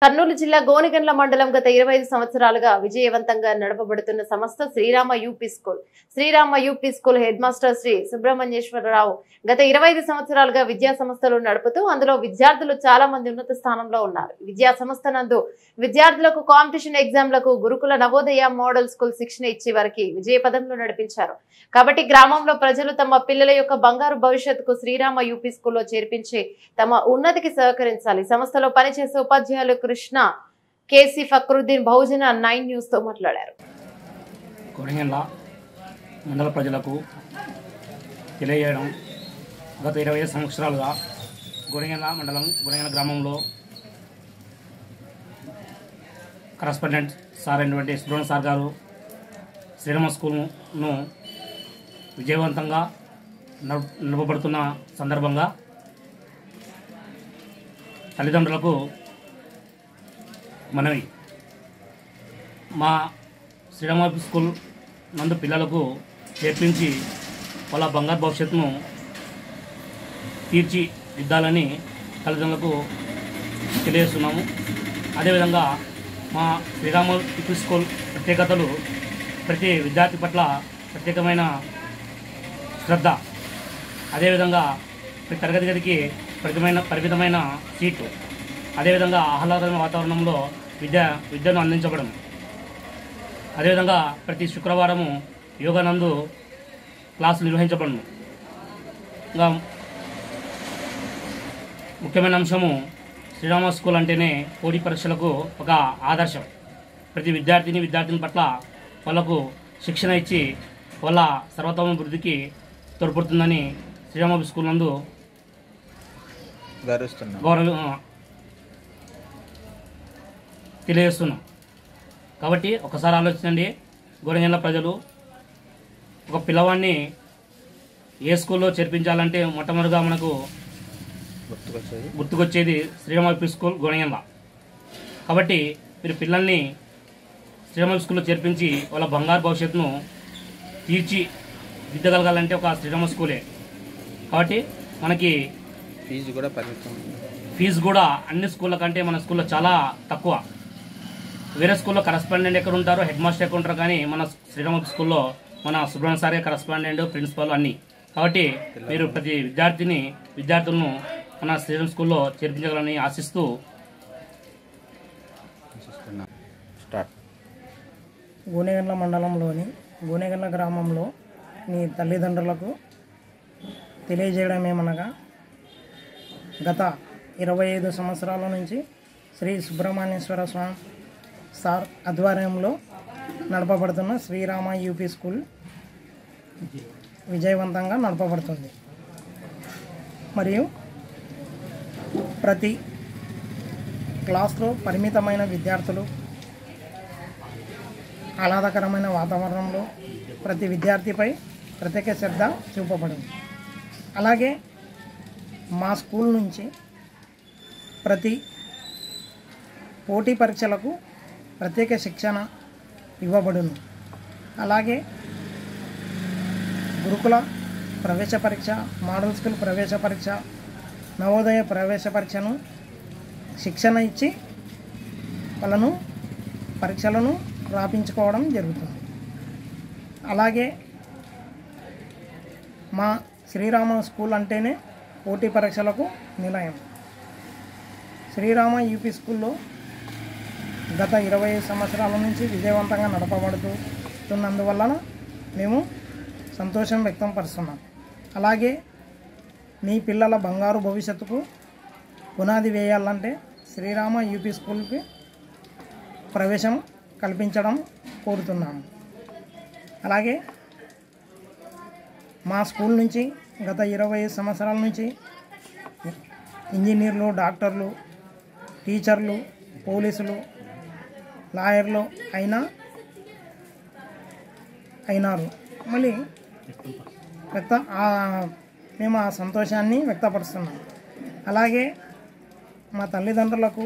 కర్నూలు జిల్లా గోనెగండ్ల మండలం గత 25 సంవత్సరాలుగా విజయవంతంగా నడపబడుతున్న సంస్థ Srirama UP school. Srirama UP school head master Shri Subrahmanyeswararao గత 25 సంవత్సరాలుగా విద్యా సంస్థలు నడుపుతూ అందులో విద్యార్థులు చాలా మంది ఉన్నత స్థానంలో ఉన్నారు. విద్యా సంస్థ నందు విద్యార్థులకు కాంపిటీషన్ ఎగ్జామ్లకు గురుకుల నవోదయ మోడల్ స్కూల్ శిక్షణ ఇచ్చి వారికి విజయ పదంలో నడిపించారు. కాబట్టి గ్రామంలో ప్రజలు తమ పిల్లల యొక్క బంగారు భవిష్యత్తుకు శ్రీరామ యూపీ స్కూల్లో చేర్పించి తమ ఉన్నతికి సహకరించాలి. సంస్థలో పనిచేసే ఉపాధ్యాయులు కృష్ణ కేసీ ఫక్రుద్దీన్ బహుజన 9 న్యూస్ తో మాట్లాడారు. గోనెగండ్ల మండల ప్రజలకు తెలియజేయడం గత 25 సంవత్సరాలుగా గోనెగండ్ల మండలం గోనెగండ్ల గ్రామంలో కరస్పాండెంట్ సార్ అయినటువంటి సుబ్రహ్మణ్య సార్ గారు శ్రీరామ స్కూల్ను విజయవంతంగా నడపబడుతున్న సందర్భంగా తల్లిదండ్రులకు మనవి, మా శ్రీరామ స్కూల్ నందు పిల్లలకు చేర్పించి వాళ్ళ బంగారు భవిష్యత్తును తీర్చిదిద్దాలని తల్లిదండ్రులకు తెలియజేస్తున్నాము. అదేవిధంగా మా శ్రీరామ యూపీ స్కూల్ ప్రత్యేకతలు ప్రతి విద్యార్థి పట్ల ప్రత్యేకమైన శ్రద్ధ, అదేవిధంగా ప్రతి తరగతి గదికి పరిమితమైన సీట్లు, అదేవిధంగా ఆహ్లాదకరమైన వాతావరణంలో విద్యను అందించబడము. అదేవిధంగా ప్రతి శుక్రవారము యోగానందు క్లాసులు నిర్వహించబడము. ఇంకా ముఖ్యమైన అంశము శ్రీరామ స్కూల్ అంటేనే పోటీ పరీక్షలకు ఒక ఆదర్శం. ప్రతి విద్యార్థిని పట్ల వాళ్లకు శిక్షణ ఇచ్చి వాళ్ళ సర్వతోముఖాభివృద్ధికి తోడ్పడుతుందని శ్రీరామ స్కూల్ నందు తెలియజేస్తున్నాం. కాబట్టి ఒకసారి ఆలోచించండి, గోనెగండ్ల ప్రజలు ఒక పిల్లవాడిని ఏ స్కూల్లో చేర్పించాలంటే మొట్టమొదటిగా మనకు గుర్తుకొచ్చేది శ్రీరామ యూపీ స్కూల్ గోనెగండ్ల. కాబట్టి మీరు పిల్లల్ని శ్రీరామ స్కూల్లో చేర్పించి వాళ్ళ బంగారు భవిష్యత్తును తీర్చిదిద్దగలగాలంటే ఒక శ్రీరామ స్కూలే. కాబట్టి మనకి ఫీజు కూడా అన్ని స్కూళ్ళ కంటే మన స్కూల్లో చాలా తక్కువ. వేరే స్కూల్లో కరస్పాండెంట్ ఎక్కడ ఉంటారో, హెడ్ మాస్టర్ ఎక్కడ ఉంటారో, కానీ మన శ్రీరామ స్కూల్లో మన సుబ్రహ్మణ్య సారే కరస్పాండెంట్, ప్రిన్సిపల్ అన్నీ. కాబట్టి మీరు ప్రతి విద్యార్థులను మన శ్రీరామ స్కూల్లో చేర్పించగలని ఆశిస్తూ గోనెగండ్ల మండలంలోని గోనెగండ్ల గ్రామంలో మీ తల్లిదండ్రులకు తెలియజేయడం ఏమనగా, గత 25 సంవత్సరాల నుంచి శ్రీ సుబ్రహ్మణ్యేశ్వర స్వామి సార్ ఆధ్వర్యంలో నడపబడుతున్న శ్రీరామ యూపీ స్కూల్ విజయవంతంగా నడపబడుతుంది. మరియు ప్రతి క్లాస్లో పరిమితమైన విద్యార్థులు, ఆహ్లాదకరమైన వాతావరణంలో ప్రతి విద్యార్థిపై ప్రత్యేక శ్రద్ధ చూపబడింది. అలాగే మా స్కూల్ నుంచి ప్రతి పోటీ పరీక్షలకు ప్రత్యేక శిక్షణ ఇవ్వబడును. అలాగే గురుకుల ప్రవేశ పరీక్ష, మోడల్ స్కూల్ ప్రవేశ పరీక్ష, నవోదయ ప్రవేశ పరీక్షను శిక్షణ ఇచ్చి వాళ్ళను పరీక్షలను రాపించుకోవడం జరుగుతుంది. అలాగే మా శ్రీరామ స్కూల్ అంటేనే పోటీ పరీక్షలకు నిలయం. శ్రీరామ యూపీ స్కూల్లో గత 25 సంవత్సరాల నుంచి విజయవంతంగా నడపబడుతున్నందువలన మేము సంతోషం వ్యక్తం పరుస్తున్నాం. అలాగే మీ పిల్లల బంగారు భవిష్యత్తుకు పునాది వేయాలంటే శ్రీరామ యూపీ స్కూల్కి ప్రవేశం కల్పించడం కోరుతున్నాము. అలాగే మా స్కూల్ నుంచి గత 25 సంవత్సరాల నుంచి ఇంజనీర్లు, డాక్టర్లు, టీచర్లు, పోలీసులు, లాయర్లు అయినారు. మళ్ళీ మేము ఆ సంతోషాన్ని వ్యక్తపరుస్తున్నాం. అలాగే మా తల్లిదండ్రులకు